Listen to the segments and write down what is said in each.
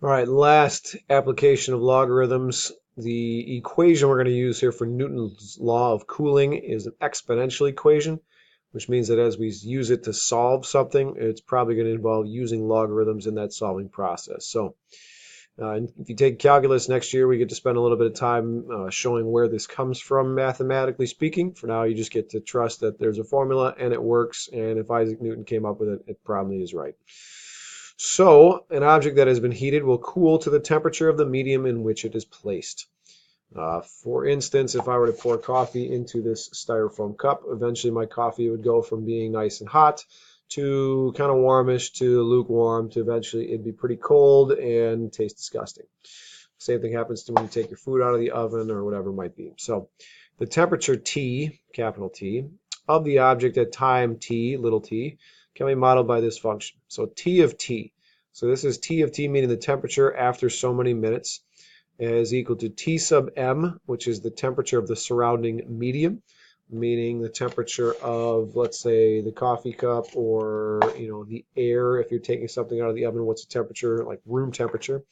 All right, last application of logarithms. The equation we're going to use here for Newton's law of cooling is an exponential equation, which means that as we use it to solve something, it's probably going to involve using logarithms in that solving process. So if you take calculus next year, we get to spend a little bit of time showing where this comes from, mathematically speaking. For now, you just get to trust that there's a formula and it works, and if Isaac Newton came up with it, it probably is right. So, an object that has been heated will cool to the temperature of the medium in which it is placed. For instance, if I were to pour coffee into this styrofoam cup, eventually my coffee would go from being nice and hot to kind of warmish to lukewarm to eventually it'd be pretty cold and taste disgusting. Same thing happens to when you take your food out of the oven or whatever it might be. So the temperature T, capital T, of the object at time T, little t, can be modeled by this function. So T of T. So this is T of T, meaning the temperature after so many minutes, is equal to T sub M, which is the temperature of the surrounding medium, meaning the temperature of, let's say, the coffee cup or, the air. If you're taking something out of the oven, what's the temperature, like room temperature?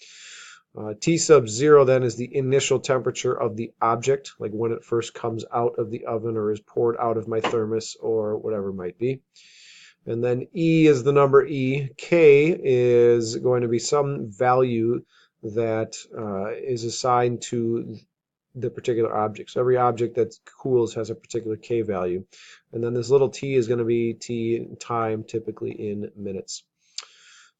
T sub 0 then is the initial temperature of the object, like when it first comes out of the oven or is poured out of my thermos or whatever it might be. And then E is the number E. K is going to be some value that is assigned to the particular object. So every object that cools has a particular K value. And then this little t is going to be T time, typically in minutes.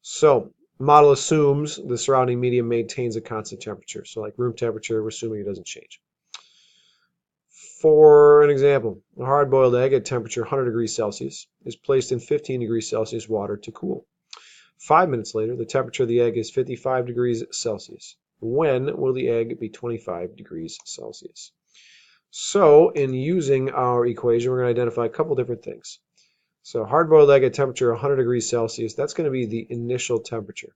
So model assumes the surrounding medium maintains a constant temperature. So like room temperature, we're assuming it doesn't change. For an example, a hard-boiled egg at temperature 100 degrees Celsius is placed in 15 degrees Celsius water to cool. 5 minutes later, the temperature of the egg is 55 degrees Celsius. When will the egg be 25 degrees Celsius? So in using our equation, we're going to identify a couple different things. So hard-boiled egg at temperature 100 degrees Celsius, that's going to be the initial temperature.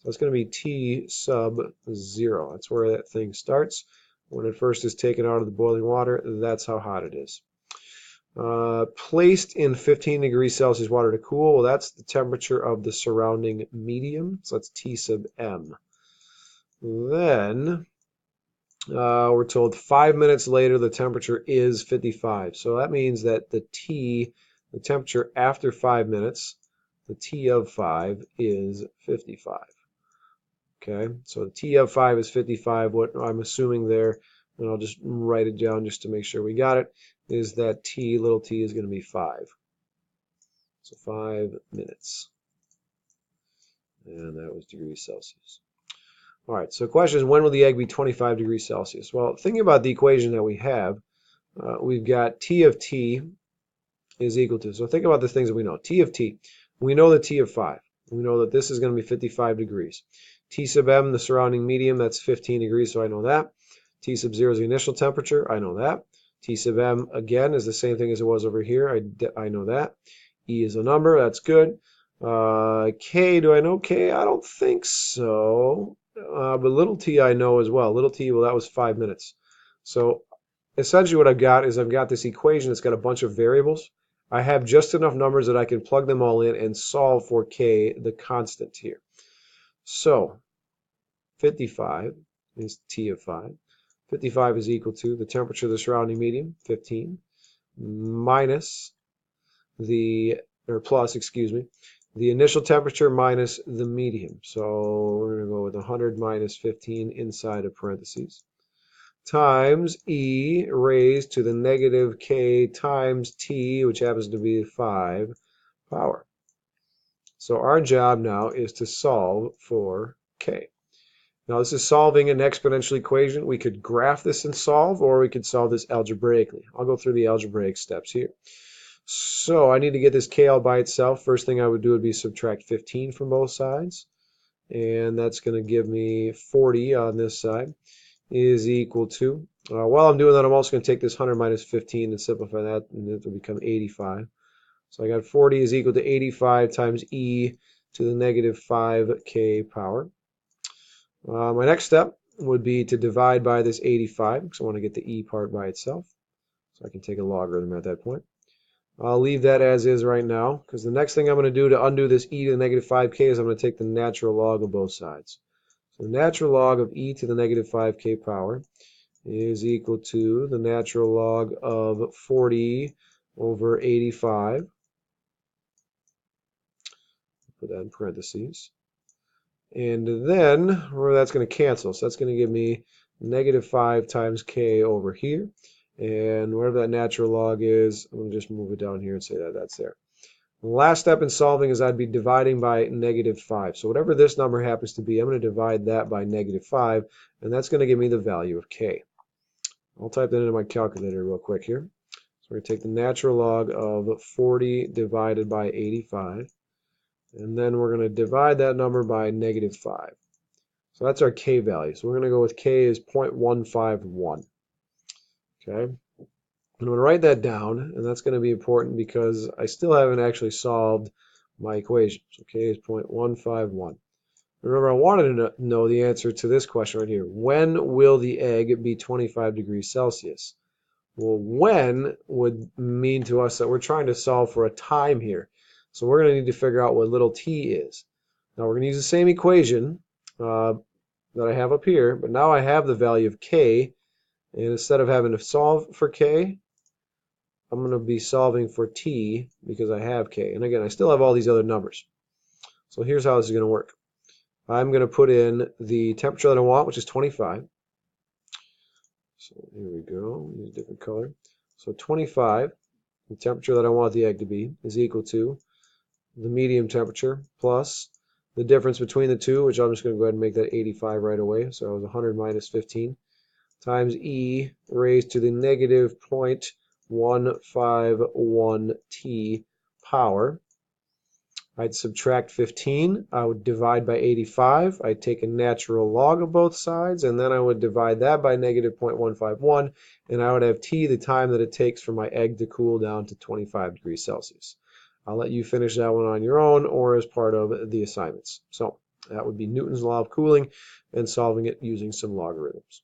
So it's going to be T sub 0. That's where that thing starts. When it first is taken out of the boiling water, that's how hot it is. Placed in 15 degrees Celsius water to cool, well, that's the temperature of the surrounding medium. So that's T sub M. Then we're told 5 minutes later the temperature is 55. So that means that the temperature after 5 minutes, the T of 5 is 55. Okay, so the T of 5 is 55. What I'm assuming there, and I'll just write it down just to make sure we got it, is that T, little t, is going to be 5. So 5 minutes. And that was degrees Celsius. All right, so the question is, when will the egg be 25 degrees Celsius? Well, thinking about the equation that we have, we've got T of T is equal to, so think about the things that we know. T of T, we know the T of 5. We know that this is going to be 55 degrees. T sub M, the surrounding medium, that's 15 degrees, so I know that. T sub 0 is the initial temperature, I know that. T sub M, again, is the same thing as it was over here, I know that. E is a number, that's good. K, do I know K? I don't think so. But little t I know as well. Little t, well, that was 5 minutes. So essentially what I've got is I've got this equation that's got a bunch of variables. I have just enough numbers that I can plug them all in and solve for K, the constant here. So 55 is T of 5. 55 is equal to the temperature of the surrounding medium, 15, minus plus, the initial temperature minus the medium. So we're going to go with 100 minus 15 inside of parentheses, times e raised to the negative k times t, which happens to be 5 power. So our job now is to solve for k. Now this is solving an exponential equation. We could graph this and solve, or we could solve this algebraically. I'll go through the algebraic steps here. So I need to get this k all by itself. First thing I would do would be subtract 15 from both sides. And that's going to give me 40 on this side is equal to, while I'm doing that, I'm also going to take this 100 minus 15 and simplify that, and it will become 85. So I got 40 is equal to 85 times e to the negative 5k power. My next step would be to divide by this 85, because I want to get the e part by itself. So I can take a logarithm at that point. I'll leave that as is right now, because the next thing I'm going to do to undo this e to the negative 5k is I'm going to take the natural log of both sides. So the natural log of e to the negative 5k power is equal to the natural log of 40 over 85. Put that in parentheses. And then that's going to cancel. So that's going to give me negative 5 times k over here. And whatever that natural log is, I'm going to just move it down here and say that that's there. The last step in solving is I'd be dividing by negative 5. So whatever this number happens to be, I'm going to divide that by negative 5, and that's going to give me the value of k. I'll type that into my calculator real quick here. So we're going to take the natural log of 40 divided by 85, and then we're going to divide that number by negative 5. So that's our k value. So we're going to go with k is 0.151. Okay. I'm going to write that down, and that's going to be important because I still haven't actually solved my equation. So k is 0.151. Remember, I wanted to know the answer to this question right here. When will the egg be 25 degrees Celsius? Well, when would mean to us that we're trying to solve for a time here. So we're going to need to figure out what little t is. Now we're going to use the same equation that I have up here, but now I have the value of k, and instead of having to solve for k, I'm going to be solving for t because I have k. And again, I still have all these other numbers. So here's how this is going to work. I'm going to put in the temperature that I want, which is 25. So here we go. Use a different color. So 25, the temperature that I want the egg to be, is equal to the medium temperature plus the difference between the two, which I'm just going to go ahead and make that 85 right away. So it was 100 minus 15 times e raised to the negative 0.151 t power. I'd subtract 15, I would divide by 85, I'd take a natural log of both sides, and then I would divide that by negative 0.151, and I would have t, the time that it takes for my egg to cool down to 25 degrees Celsius. I'll let you finish that one on your own or as part of the assignments. So that would be Newton's law of cooling and solving it using some logarithms.